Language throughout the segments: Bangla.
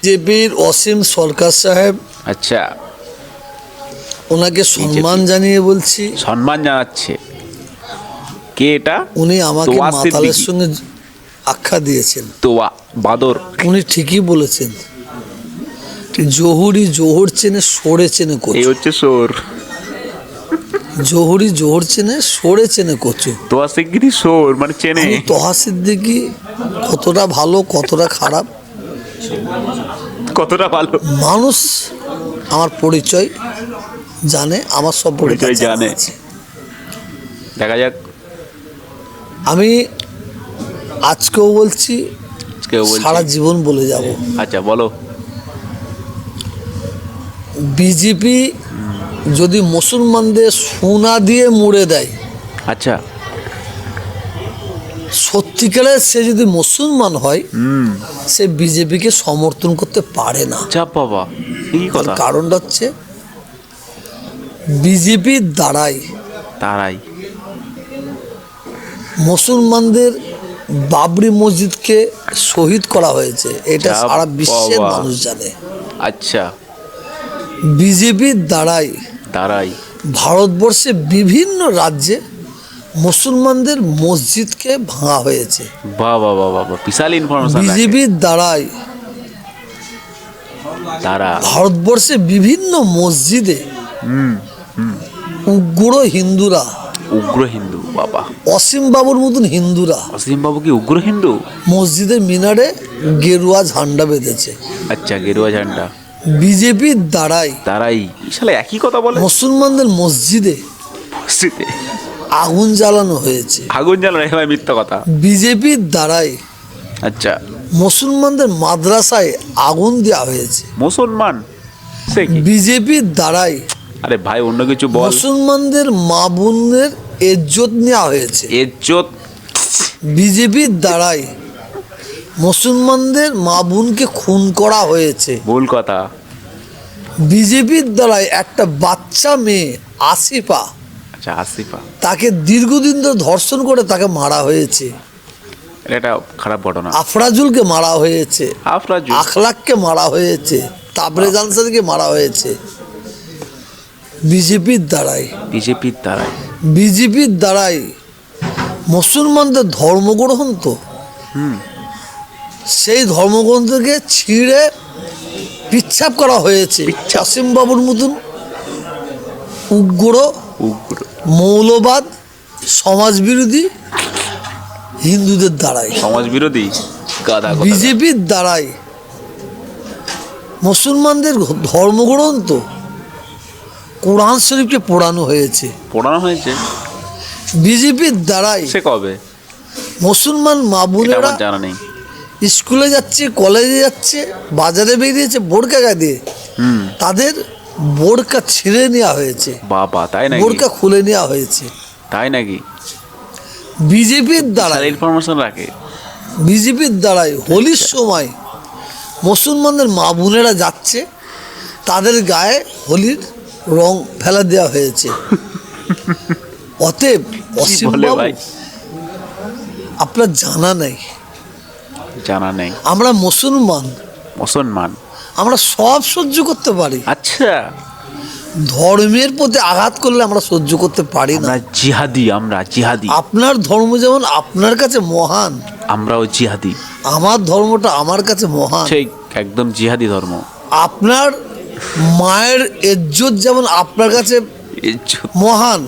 বিজেপির অসীম সরকার সাহেব, আচ্ছা, ওনাকে সম্মান জানিয়ে বলছি। সম্মান জানাচ্ছে কে এটা? উনি আমাকে তোয়া মাতালের সিদ্দিকী। সঙ্গে আখ্যা দিয়েছেন। তোয়া বাদর। উনি ঠিকই বলেছেন, জহুরি জোহর চেনে সরে চেনে এই কচু। হচ্ছে সোর। জহুরি জোহর চেনে সরে চেনে কচু। তোয়া সিদ্দিকী সোর মানে চেনে। আমি তোহা সিদ্দিকী কতটা ভালো কতটা খারাপ কতটা ভালো মানুষ আমার পরিচয় জানে, আমার সম্পর্কে পরিচয় তার জানা জানে। আছে। দেখা যাক। আমি আজকেও বলছি, কেউ বলছে। সারা জীবন বলে যাব, আচ্ছা বলো। বিজেপি যদি মুসলমানদের সোনা দিয়ে মুড়ে দেয়, আচ্ছা। সত্যিকারের সে যদি মুসলমান হয়, সে বিজেপিকে সমর্থন করতে পারে না। চাপ বাবা, কি তার কথা? কারণটা হচ্ছে বিজেপির দ্বারাই তারাই মুসলমানদের বাবরি মসজিদকে শহীদ করা হয়েছে, এটা যা সারা বিশ্বের বাবা। মানুষ জানে। আচ্ছা, বিজেপির দ্বারাই তারাই ভারতবর্ষে বিভিন্ন রাজ্যে মুসলমানদের মসজিদকে ভাঙা হয়েছে। বাবা বাবা বাবা, বিশাল ইনফরমেশন। বিজেপির দ্বারাই তারা ভারতবর্ষে বিভিন্ন মসজিদে উগ্র হিন্দুরা, উগ্র হিন্দু বাবা। অসীম বাবুর মতন হিন্দুরা অসীম বাবু কি উগ্র হিন্দু? মসজিদের মিনারে গেরুয়া ঝান্ডা বেঁধেছে। আচ্ছা, গেরুয়া ঝান্ডা। বিজেপির দ্বারাই তারাই শালা একই কথা বলে। মুসলমানদের মসজিদে মসজিদে আগুন জ্বালানো হয়েছে। আগুন জ্বালানো ভাই মিথ্যা কথা। বিজেপির দ্বারাই আচ্ছা, মুসলমানদের মাদ্রাসায় আগুন দেওয়া হয়েছে। মুসলমান সে কি? বিজেপির দ্বারাই আরে ভাই অন্য কিছু বল। মুসলমানদের মা বোনদের ইজ্জত নেওয়া হয়েছে। ইজ্জত। বিজেপির দ্বারাই মুসলমানদের মা বোনকে খুন করা হয়েছে। ভুল কথা। বিজেপির দ্বারাই একটা বাচ্চা মেয়ে আসিফা, আচ্ছা, আসিফা তাকে দীর্ঘদিন ধরে ধর্ষণ করে তাকে মারা হয়েছে। এটা খারাপ ঘটনা। আফরাজুলকে মারা হয়েছে, আফরাজুল। আখলাককে মারা হয়েছে, তাবরেজ আনসারকে মারা হয়েছে। বিজেপির দ্বারাই বিজেপির দ্বারাই। বিজেপির দ্বারাই মুসলমানদের ধর্মগ্রহণ, তো সেই ধর্মগ্রন্থকে ছিঁড়ে পিচ্ছাপ করা হয়েছে অসীম বাবুর মতন উগ্র উগ্র মৌলবাদ সমাজবিরোধী হিন্দুদের দ্বারাই। সমাজ বিরোধী গাধা কথা। বিজেপির দ্বারাই মুসলমানদের ধর্মগ্রন্থ কোরআন শরীফকে পোড়ানো হয়েছে। পড়ানো হয়েছে বিজেপির দ্বারাই সে কবে? মুসলমান মা এটা বোনেরা আমার জানা নেই। স্কুলে যাচ্ছে, কলেজে যাচ্ছে, বাজারে বেরিয়েছে বোরকা গায়ে, তাদের বোরকা ছিঁড়ে নেওয়া হয়েছে, বাবা তাই নাকি? বোরকা খুলে নেওয়া হয়েছে। তাই নাকি? বিজেপির দ্বারাই ইনফরমেশন রাখে। বিজেপির দ্বারাই হোলির সময় মুসলমানদের মা বোনেরা যাচ্ছে, তাদের গায়ে হোলির রং ফেলা দেওয়া হয়েছে। অতএব অসীম বলে বাবু, ভাই? আপনার জানা নেই, জানা নেই। আমরা মুসলমান, মুসলমান। আমরা সব সহ্য করতে পারি, আচ্ছা, ধর্মের প্রতি আঘাত করলে আমরা সহ্য করতে পারি না। আমরা জিহাদি, আমরা জিহাদি। আপনার ধর্ম যেমন আপনার কাছে মহান, আমরাও জিহাদি। আমার ধর্মটা আমার কাছে মহান। ঠিক, একদম জিহাদি ধর্ম। আপনার মায়ের ইজ্জত যেমন আপনার কাছে ইজ্জত। মহান,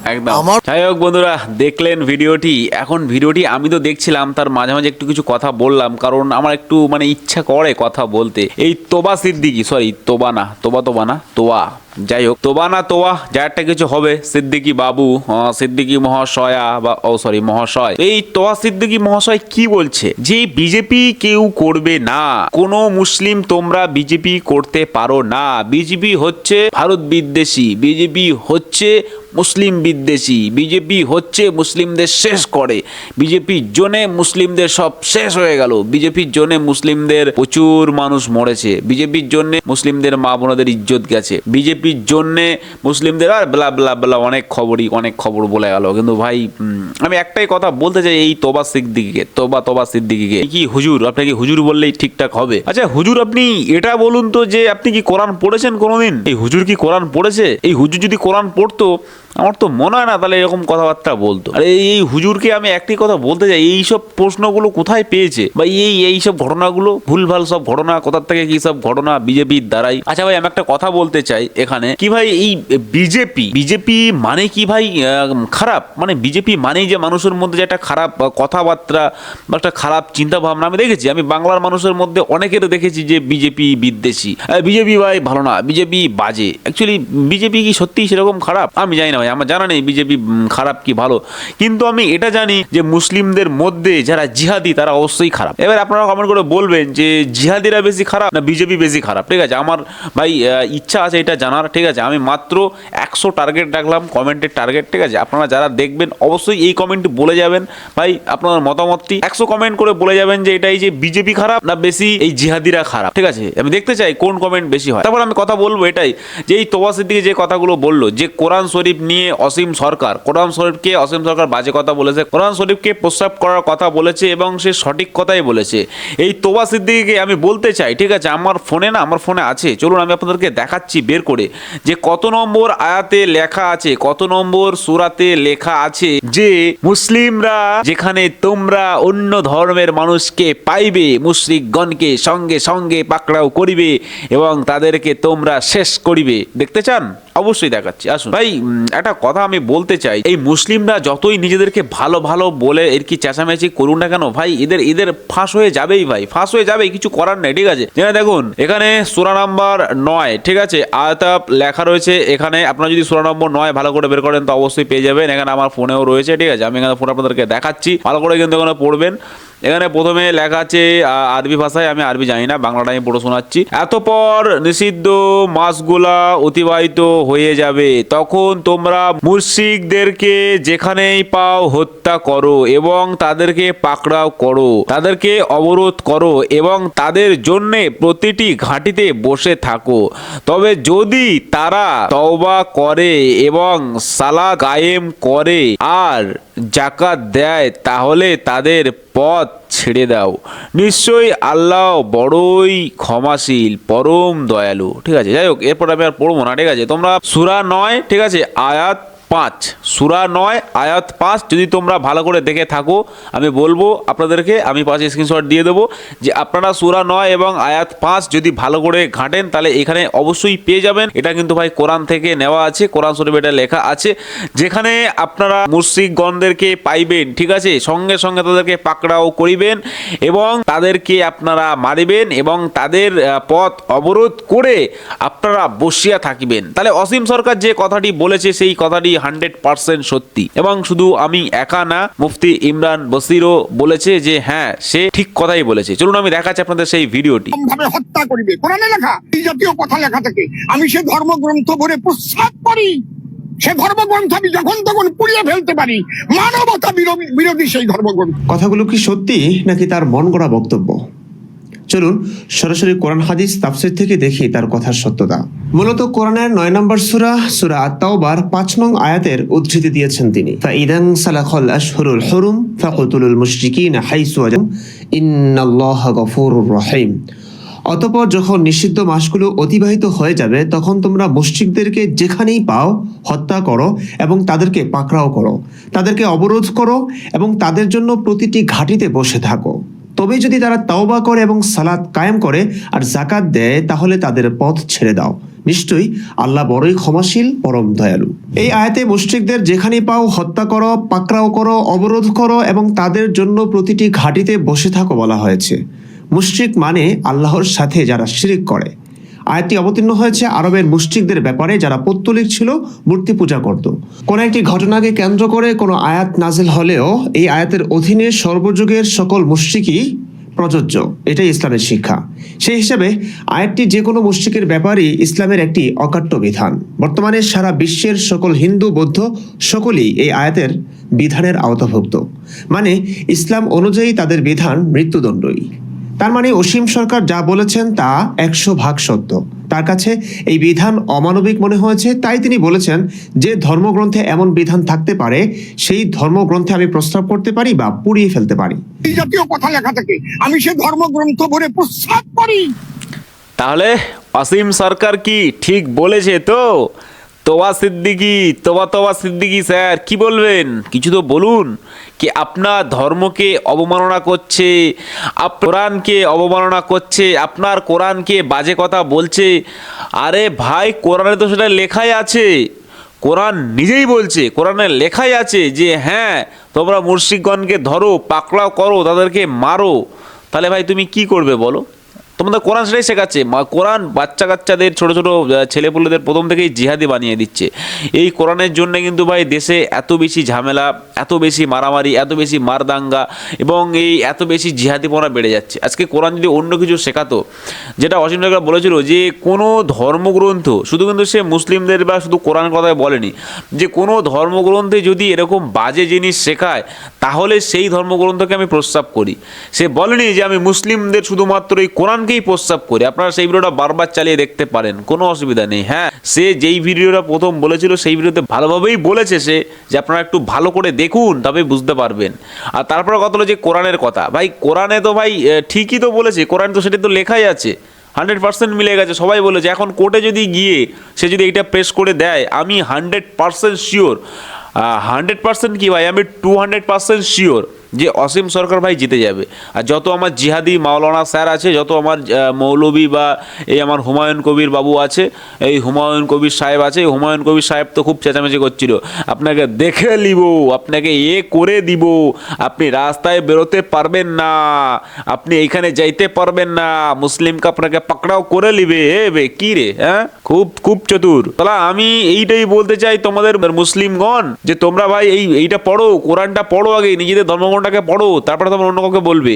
একদম। আমার- যাই হোক বন্ধুরা, দেখলেন ভিডিওটি। এখন ভিডিওটি আমি তো দেখছিলাম, তার মাঝে মাঝে একটু কিছু কথা বললাম, কারণ আমার একটু মানে ইচ্ছা করে কথা বলতে। এই তোবা সিদ্দিকী, সরি তোবা না, তোবা না, তোয়া, যাই হোক, তোবা না তোয়া, যা একটা কিছু হবে, সিদ্দিকী বাবু, সিদ্দিকী মহাশয়া বা সরি মহাশয়, এই তোয়া সিদ্দিকী মহাশয় কি বলছে যে বিজেপি কেউ করবে না, কোনো মুসলিম তোমরা বিজেপি করতে পারো না, বিজেপি হচ্ছে ভারত বিদ্বেষী, বিজেপি হচ্ছে মুসলিম বিদ্বেষী, বিজেপি হচ্ছে মুসলিমদের শেষ করে, বিজেপির জন্যে মুসলিমদের সব শেষ হয়ে গেল, বিজেপির জন্য মুসলিমদের প্রচুর মানুষ মরেছে, বিজেপির জন্য মুসলিমদের মা বোনদের ইজ্জত গেছে, বিজেপি বিজেপির জন্যে মুসলিমদের আর ব্লা ব্লা ব্লা অনেক খবর বলে গেল। কিন্তু ভাই আমি একটাই কথা বলতে চাই এই তোবা সিদ্দিকীকে কি হুজুর, আপনাকে হুজুর বললেই ঠিকঠাক হবে? আচ্ছা হুজুর আপনি এটা বলুন তো যে আপনি কি কোরআন পড়েছেন কোনোদিন? এই হুজুর কি কোরআন পড়েছে? এই হুজুর যদি কোরআন পড়তো আমার তো মনে হয় না তাহলে এরকম কথাবার্তা বলতো। আর এই হুজুরকে আমি একটি কথা বলতে চাই, এইসব প্রশ্নগুলো কোথায় পেয়েছে বা এইসব ঘটনাগুলো ভুলভাল সব ঘটনা, কোথার থেকে কি সব ঘটনা বিজেপির দ্বারাই। আচ্ছা ভাই আমি একটা কথা বলতে চাই এখানে কি ভাই, এই বিজেপি মানে কি ভাই খারাপ? মানে বিজেপি মানেই যে মানুষের মধ্যে যে একটা খারাপ কথাবার্তা বা একটা খারাপ চিন্তা ভাবনা আমি দেখেছি। আমি বাংলার মানুষের মধ্যে অনেকের দেখেছি যে বিজেপি বিদ্বেষী, বিজেপি ভাই ভালো না, বিজেপি বাজে। অ্যাকচুয়ালি বিজেপি কি সত্যি সেরকম খারাপ? আমি জানি না ভাই, আমার জানা নেই বিজেপি খারাপ কি ভালো, কিন্তু আমি এটা জানি যে মুসলিমদের মধ্যে যারা জিহাদি তারা অবশ্যই খারাপ। এবার আপনারা কমেন্ট করে বলবেন যে জিহাদিরা বেশি খারাপ না বিজেপি বেশি খারাপ। ঠিক আছে, আমার ভাই ইচ্ছা আছে এটা জানার। ঠিক আছে, আমি মাত্র 100 টার্গেট রাখলাম, কমেন্টের টার্গেট। ঠিক আছে, আপনারা যারা দেখবেন অবশ্যই এই কমেন্টটি বলে যাবেন ভাই আপনার মতামতটি 100 কমেন্ট করে বলে যাবেন যে এটাই যে বিজেপি খারাপ না বেশি এই জিহাদিরা খারাপ। ঠিক আছে, আমি দেখতে চাই কোন কমেন্ট বেশি হয়। তারপর আমি কথা বলবো এটাই যে এই তোবা সিদ্দিকী যে কথাগুলো বললো যে কোরআন শরীফ নিয়ে অসীম সরকার বাজে কথা বলেছে, কোরআন শরীফকে প্রস্তাব করার কথা বলেছে এবং সে সঠিক কথাই বলেছে। এই তোবা সিদ্দিকীকে আমি বলতে চাই, ঠিক আছে, আমার ফোনে আছে, চলুন আমি আপনাদেরকে দেখাচ্ছি বের করে যে কত নম্বর আয়াতে লেখা আছে, কত নম্বর সূরাতে লেখা আছে যে মুসলিমরা যেখানে তোমরা অন্য ধর্মের মানুষকে পাইবে মুশরিকগণকে সঙ্গে সঙ্গে পাকড়াও করিবে এবং তাদেরকে তোমরা শেষ করিবে। দেখতে চান? অবশ্যই দেখাচ্ছি, আসুন ভাই। একটা কথা আমি বলতে চাই, এই মুসলিমরা যতই নিজেদেরকে ভালো ভালো বলে এর কি চেঁচামেচি করুন না কেন ভাই, এদের ফাঁস হয়ে যাবেই ভাই, ফাঁস হয়ে যাবে, কিছু করার নেই। ঠিক আছে, যেখানে দেখুন এখানে সূরা নাম্বার 9, ঠিক আছে, আয়াত লেখা রয়েছে এখানে। আপনারা যদি সূরা নম্বর 9 ভালো করে বের করেন তো অবশ্যই পেয়ে যাবেন। এখানে আমার ফোনেও রয়েছে। ঠিক আছে, আমি এখানে ফোনে আপনাদেরকে দেখাচ্ছি, ভালো করে কিন্তু এখানে পড়বেন। এখানে প্রথমে লেখা আছে আরবি ভাষায়, আমি আরবি জানি না, বাংলাটা আমি পড়ে শোনাচ্ছি। এতপর নিষিদ্ধ মাসগুলা অতিবাহিত হয়ে যাবে, তখন তোমরা মুশরিকদেরকে যেখানেই পাও হত্যা করো এবং তাদেরকে পাকড়াও করো, তাদেরকে অবরোধ করো এবং তাদের জন্য প্রতিটি ঘাঁটিতে বসে থাকো। তবে যদি তারা তওবা করে এবং সালাত কায়েম করে আর যাকাত দেয় তাহলে তাদের পথ ছেড়ে দাও। নিশ্চয়ই আল্লাহ বড়ই ক্ষমাশীল পরম দয়ালু। ঠিক আছে, যাই হোক এরপর আমি আর পড়বো না। ঠিক আছে, তোমরা সূরা 9, ঠিক আছে, আয়াত 5, সূরা 9 আয়াত 5 যদি তোমরা ভালো করে দেখে থাকো আমি বলবো আপনাদেরকে, আমি পাশে স্ক্রিনশট দিয়ে দেবো যে আপনারা সূরা 9 এবং আয়াত 5 যদি ভালো করে ঘাঁটেন তাহলে এখানে অবশ্যই পেয়ে যাবেন। এটা কিন্তু ভাই কোরআন থেকে নেওয়া আছে, কোরআন শরীফে এটা লেখা আছে, যেখানে আপনারা মুশরিকগণদেরকে পাইবেন, ঠিক আছে, সঙ্গে সঙ্গে তাদেরকে পাকড়াও করিবেন এবং তাদেরকে আপনারা মারিবেন এবং তাদের পথ অবরোধ করে আপনারা বসিয়া থাকিবেন। তাহলে অসীম সরকার যে কথাটি বলেছে সেই কথাটি 100% সত্যি, এবং শুধু আমি একা না, মুফতি ইমরান বশিরও বলেছে যে হ্যাঁ সে ঠিক কথাই বলেছে। চলুন আমি দেখাচ্ছি আপনাদের সেই ভিডিওটি। ভাবে হত্যা করিবে, কোরআনে লেখা, এই জাতীয় কথা লেখা থাকে। আমি সে ধর্মগ্রন্থ ভরে প্রস্তাব করি, সে ধর্মগ্রন্থ আমি যখন তখন পুড়িয়ে ফেলতে পারি। মানবতা বিরোধী সেই ধর্মগ্রন্থ। কথাগুলো কি সত্যি নাকি তার মন গড়া বক্তব্য? চলুন সরাসরি কোরআন হাদিস তাফসীর থেকে দেখি তার কথার সত্যতা। মূলত কোরআনের 9 নম্বর সূরা আত-তাওবার 5 নং আয়াতের উদ্ধৃতি দিয়েছেন তিনি। ফাইদান সালাখাল আশহুরুল হুরুম ফাকুতুলুল মুশরিকিনা হাইসু ওয়াজাম ইন্নাল্লাহা গফুরুর রহিম। অতঃপর যখন নিষিদ্ধ মাসগুলো অতিবাহিত হয়ে যাবে তখন তোমরা মুশরিকদেরকে যেখানেই পাও হত্যা করো এবং তাদেরকে পাকড়াও করো, তাদেরকে অবরোধ করো এবং তাদের জন্য প্রতিটি ঘাঁটিতে বসে থাকো। তবে যদি তারা তাওবা করে এবং সালাত কায়েম করে আর যাকাত দেয় তাহলে তাদের পথ ছেড়ে দাও। নিশ্চয়ই আল্লাহ বড়ই ক্ষমাশীল পরম দয়ালু। এই আয়াতে মুশরিকদের যেখানেই পাও হত্যা করো, পাকড়াও করো, অবরোধ করো এবং তাদের জন্য প্রতিটি ঘাঁটিতে বসে থাকো বলা হয়েছে। মুশরিক মানে আল্লাহর সাথে যারা শিরিক করে। আয়াতটি অবতীর্ণ হয়েছে আরবের মুশরিকদের ব্যাপারে যারা পৌত্তলিক ছিল, মূর্তি পূজা করত। কোন একটি ঘটনাকে কেন্দ্র করে কোনো আয়াত নাজিল হলেও এই আয়াতের অধীনে সর্বযুগের সকল মুশরিকই প্রযোজ্য, এটাই ইসলামের শিক্ষা। সেই হিসাবে আয়াতটি যে কোনো মুশরিকের ব্যাপারই ইসলামের একটি অকাট্য বিধান। বর্তমানে সারা বিশ্বের সকল হিন্দু বৌদ্ধ সকলেই এই আয়াতের বিধানের আওতাভুক্ত, মানে ইসলাম অনুযায়ী তাদের বিধান মৃত্যুদণ্ডই। তার মানে অসীম সরকার যা বলেছেন তা 100% সত্য। তার কাছে এই বিধান অমানবিক মনে হয়েছে, তাই তিনি বলেছেন যে ধর্মগ্রন্থে এমন বিধান থাকতে পারে সেই ধর্মগ্রন্থে আমি প্রস্তাব করতে পারি বা পুড়িয়ে ফেলতে পারি। এই জাতীয় কথা লেখা থাকে আমি সে ধর্মগ্রন্থ ভরে প্রস্তাব করি। তাহলে অসীম সরকার কি ঠিক বলেছে তো? তোবা সিদ্দিকী স্যার কি বলবেন? কিছু তো বলুন। কি আপনার ধর্মকে অবমাননা করছে, কোরআনকে অবমাননা করছে, আপনার কোরআনকে বাজে কথা বলছে। আরে ভাই, কোরআনে তো সেটা লেখাই আছে। কোরআন নিজেই বলছে, কোরআনে লেখাই আছে যে হ্যাঁ তোমরা মুশরিকগণকে ধরো, পাকড়াও করো, তাদেরকে মারো। তাহলে ভাই তুমি কি করবে বলো? তোমাদের কোরআন সেটাই শেখাচ্ছে। কোরআন বাচ্চা কাচ্চাদের ছোটো ছোটো ছেলেপুলেদের প্রথম থেকেই জিহাদি বানিয়ে দিচ্ছে। এই কোরআনের জন্য কিন্তু ভাই দেশে এত বেশি ঝামেলা, এত বেশি মারামারি, এত বেশি মারদাঙ্গা এবং এই এত বেশি জিহাদিপনা বেড়ে যাচ্ছে। আজকে কোরআন যদি অন্য কিছু শেখাতো, যেটা অসীম সরকার বলেছিল যে কোনো ধর্মগ্রন্থ, শুধু কিন্তু সে মুসলিমদের বা শুধু কোরআন কথায় বলেনি, যে কোনো ধর্মগ্রন্থে যদি এরকম বাজে জিনিস শেখায় তাহলে সেই ধর্মগ্রন্থকে আমি প্রস্তাব করি। সে বলেনি যে আমি মুসলিমদের শুধুমাত্র এই কোরআনকেই প্রস্তাব করি। আপনারা সেই ভিডিওটা বারবার চালিয়ে দেখতে পারেন, কোনো অসুবিধা নেই। হ্যাঁ, সে যেই ভিডিওটা প্রথম বলেছিল সেই ভিডিওতে ভালোভাবেই বলেছে সে, যে আপনারা একটু ভালো করে দেখুন তবে বুঝতে পারবেন। আর তারপরে কথা হলো যে কোরআনের কথা। ভাই কোরআনে তো ভাই ঠিকই তো বলেছে, কোরআন তো সেটা তো লেখাই আছে, 100% মিলে গেছে। সবাই বলেছে। এখন কোর্টে যদি গিয়ে সে যদি এইটা পেশ করে দেয়, আমি 100% শিওর, 100% কি ভাই, আমি 200% শিওর যে অসীম সরকার ভাই জিতে যাবে। আর যত আমার জিহাদি মাওলানা স্যার আছে, যত আমার মৌলবী বা এই আমার হুমায়ুন কবির বাবু আছে, এই হুমায়ুন কবির সাহেব আছে, এই হুমায়ুন কবির সাহেব তো খুব চেঁচামেচি করছিল, আপনাকে দেখে নিব, আপনাকে করে দিব, আপনি রাস্তায় বেরোতে পারবেন না, আপনি এইখানে যাইতে পারবেন না, মুসলিমকে আপনাকে পাকড়াও করে নিবে। কি রে, হ্যাঁ, খুব খুব চতুর। তাহলে আমি এইটাই বলতে চাই তোমাদের মুসলিমগণ, যে তোমরা ভাই এইটা পড়ো, কোরআনটা পড়ো, আগে নিজেদের ধর্মগ্রন্থটাকে পড়ো, তারপরে তোমরা অন্য কাউকে বলবে।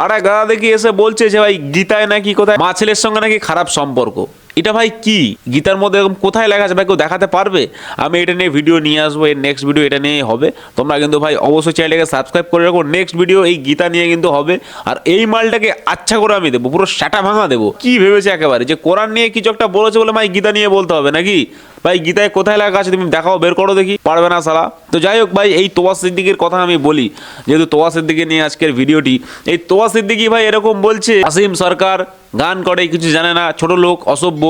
আর এক গাদা দেখি এসে বলছে যে ভাই গীতায় নাকি কোথায় মা ছেলের সঙ্গে নাকি খারাপ সম্পর্ক। এটা ভাই কি গীতার মধ্যে এরকম কোথায় লেখা আছে ভাই? কেউ দেখাতে পারবে? আমি এটা নিয়ে ভিডিও নিয়ে আসবো, এর নেক্সট ভিডিও এটা নিয়ে হবে। তোমরা কিন্তু ভাই অবশ্যই চ্যানেলটাকে সাবস্ক্রাইব করে রাখো, নেক্সট ভিডিও এই গীতা নিয়ে কিন্তু হবে। আর এই মালটাকে আচ্ছা করে আমি দেবো, পুরো সাটা ভাঙা দেবো। কি ভেবেছে একেবারে যে কোরআন নিয়ে কিছু একটা বলেছে বলে ভাই গীতা নিয়ে বলতে হবে নাকি? ভাই গীতায় কোথায় লেখা আছে তুমি দেখাও, বের করো দেখি। পারবে না সালা। তো যাই হোক ভাই, এই তোবা সিদ্দিকের কথা আমি বলি, যেহেতু তোবা সিদ্দিকে নিয়ে আজকের ভিডিওটি। এই তোবা সিদ্দিকি ভাই এরকম বলছে অসীম সরকার গান করে, কিছু জানে না, ছোট লোক, অসভ্য।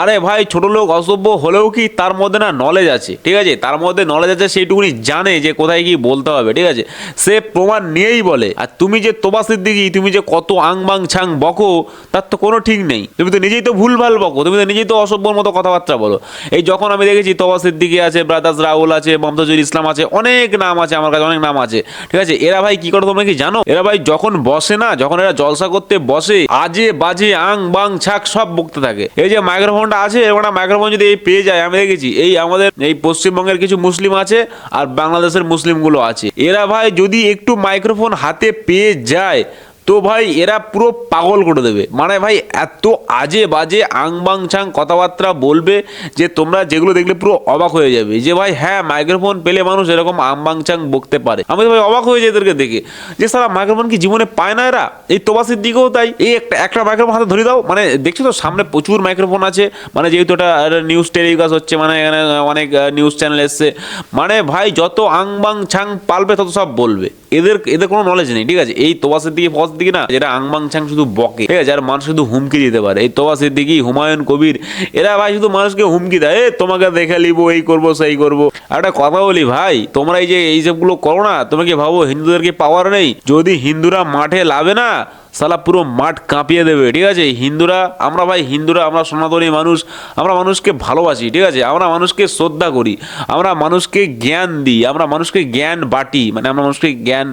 আরে ভাই, ছোট লোক অসভ্য হলেও কি তার মধ্যে না নলেজ আছে, ঠিক আছে? তার মধ্যে নলেজ আছে, সেইটুকুনি জানে যে কোথায় কি বলতে হবে, ঠিক আছে? সে প্রমাণ নিয়েই বলে। আর তুমি যে তোবা সিদ্দিকি, তুমি যে কত আং বাং ছাং বকো, তার তো কোনো ঠিক নেই। তুমি তো নিজেই তো ভুলভাল বকো, তুমি তো নিজেই তো অসভ্যর মতো কথাবার্তা বলো। এই যখন আমি দেখেছি তোবা সিদ্দিকি আছে, ব্রাদার্স রাহুল আছে, মমতাজুল ইসলাম আছে, অনেক নাম আছে, আমার কাছে অনেক নাম আছে, ঠিক আছে? এরা ভাই কি করে তোমরা কি জানো? এরা ভাই যখন বসে না, যখন এরা জলসা করতে বসে, আজে বাজে আং বাং ছাক সব বকতে থাকে। এই যে মাইক্রোফোনটা আছে, এরকম মাইক্রোফোন যদি এই পেয়ে যায়, আমি দেখেছি এই আমাদের এই পশ্চিমবঙ্গের কিছু মুসলিম আছে আর বাংলাদেশের মুসলিমগুলো আছে, এরা ভাই যদি একটু মাইক্রোফোন হাতে পেয়ে যায় তো ভাই এরা পুরো পাগল করে দেবে। মানে ভাই এত আজে বাজে আং বাং ছাং কথাবার্তা বলবে যে তোমরা যেগুলো দেখলে পুরো অবাক হয়ে যাবে, যে ভাই হ্যাঁ মাইক্রোফোন পেলে মানুষ এরকম আং বাং ছাং বকতে পারে। আমি তো ভাই অবাক হয়ে যাই এদেরকে দেখে, যে সারা মাইক্রোফোন কি জীবনে পায় না এরা? এই তোবা সিদ্দিকীও তাই, এই একটা মাইক্রোফোন হাতে ধরে দাও, মানে দেখছো তো সামনে প্রচুর মাইক্রোফোন আছে, মানে যেহেতু এটা নিউজ টেলিকাস্ট হচ্ছে, মানে এখানে অনেক নিউজ চ্যানেল এসছে, মানে ভাই যত আং বাং ছাং পালবে তত সব বলবে। এদের কোনো নলেজ নেই, ঠিক আছে? এই তোবা সিদ্দিকী ফস দিকে না, যেটা আংবাং ছাং শুধু বকে, ঠিক আছে? আর মানুষ শুধু হুমকি দিতে পারে। এই তোবা সিদ্দিকী, হুমায়ুন কবির, এরা ভাই শুধু মানুষকে হুমকি দেয়, তোমাকে দেখে নিব, এই করবো সেই করবো। আর একটা কথা বলি ভাই, তোমরা এই যে এইসবগুলো করো না, তোমরা কি ভাবো হিন্দুদেরকে পাওয়ার নেই? যদি হিন্দুরা মাঠে লাভে না, সালা পুরো মাঠ কাঁপিয়ে দেবে, ঠিক আছে? হিন্দুরা, আমরা ভাই হিন্দুরা, আমরা সনাতনী মানুষ, আমরা মানুষকে ভালোবাসি, ঠিক আছে? আমরা মানুষকে শ্রদ্ধা করি, আমরা মানুষকে জ্ঞান দিই, আমরা মানুষকে জ্ঞান বাটি, মানে আমরা মানুষকে জ্ঞান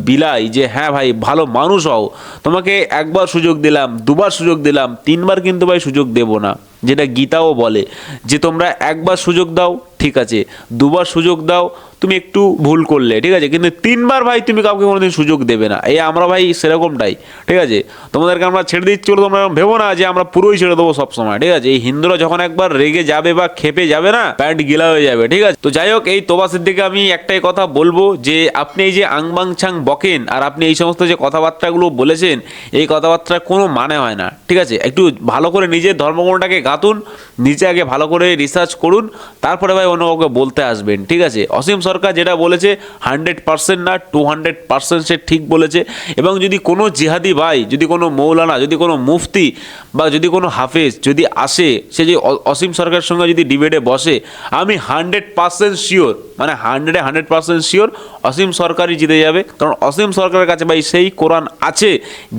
বিলাই, যে হ্যাঁ ভাই ভালো মানুষ হও। তোমাকে একবার সুযোগ দিলাম, দুবার সুযোগ দিলাম, তিনবার কিন্তু ভাই সুযোগ দেব না। যেটা গীতাও বলে যে তোমরা একবার সুযোগ দাও, ঠিক আছে, দুবার সুযোগ দাও, তুমি একটু ভুল করলে, ঠিক আছে, কিন্তু 3বার ভাই তুমি কাউকে কোনোদিন সুযোগ দেবে না। এই আমরা ভাই সেরকমটাই, ঠিক আছে, তোমাদেরকে আমরা ছেড়ে দিচ্ছি বলে তোমরা ভেবো না যে আমরা পুরোই ছেড়ে দেবো সবসময়, ঠিক আছে। এই হিন্দুরা যখন একবার রেগে যাবে বা খেপে যাবে না, প্যান্ট গিলা হয়ে যাবে, ঠিক আছে। তো যাই হোক, এই তোবা সিদ্দিককে আমি একটাই কথা বলবো যে আপনি এই যে আংবাং ছাং বকেন আর আপনি এই সমস্ত যে কথাবার্তাগুলো বলেছেন, এই কথাবার্তার কোনো মানে হয় না, ঠিক আছে। একটু ভালো করে নিজের ধর্মগ্রন্থটাকে গাতুন, নিজে আগে ভালো করে রিসার্চ করুন, তারপরে ভাই অন্য কাউকে বলতে আসবেন, ঠিক আছে। অসীম সরকার যেটা বলেছে 100% না 200% সে ঠিক বলেছে। এবং যদি কোনো জিহাদি ভাই, যদি কোনো মৌলানা, যদি কোনো মুফতি বা যদি কোনো হাফেজ যদি আসে, সে যে অসীম সরকারের সঙ্গে যদি ডিবেটে বসে, আমি 100% শিওর, মানে 100% শিওর অসীম সরকারই জিতে যাবে। কারণ অসীম সরকারের কাছে ভাই সেই কোরআন আছে,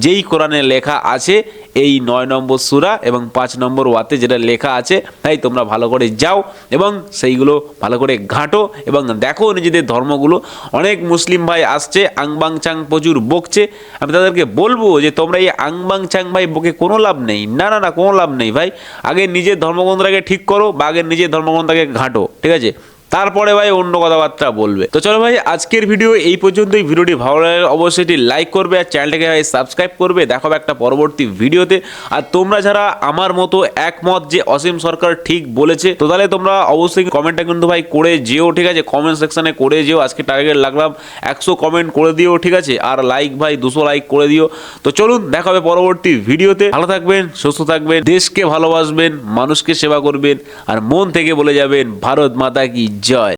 যেই কোরআনে লেখা আছে এই 9 নম্বর সূরা এবং 5 নম্বর ওয়াতে যেটা লেখা আছে। তাই তোমরা ভালো করে যাও এবং সেইগুলো ভালো করে ঘাঁটো এবং দেখো নিজেদের ধর্মগুলো। অনেক মুসলিম ভাই আসছে, আংবাং চাং প্রচুর বকছে, আমি তাদেরকে বলবো যে তোমরা এই আংবাং চাং ভাই বকে কোনো লাভ নেই, না না না, কোনো লাভ নেই ভাই। আগে নিজের ধর্মগ্রন্থটাকে ঠিক করো বা আগে নিজের ধর্মগ্রন্থটাকে ঘাঁটো, ঠিক আছে, তারপরে ভাই অন্য কথাবার্তা বলবে। তো চলো ভাই, আজকের ভিডিও এই পর্যন্তই। ভিডিওটি ভালো লাগলে অবশ্যই এটি লাইক করবে আর চ্যানেলটাকে ভাই সাবস্ক্রাইব করবে। দেখাবে একটা পরবর্তী ভিডিওতে। আর তোমরা যারা আমার মতো একমত যে অসীম সরকার ঠিক বলেছে, তো তাহলে তোমরা অবশ্যই কমেন্টটা কিন্তু ভাই করে যেও, ঠিক আছে, কমেন্ট সেকশনে করে যেও। আজকে টার্গেট লাগলাম 100 কমেন্ট করে দিও, ঠিক আছে, আর লাইক ভাই 200 লাইক করে দিও। তো চলুন, দেখাবে পরবর্তী ভিডিওতে। ভালো থাকবেন, সুস্থ থাকবেন, দেশকে ভালোবাসবেন, মানুষকে সেবা করবেন আর মন থেকে বলে যাবেন ভারত মাতা কি জয়।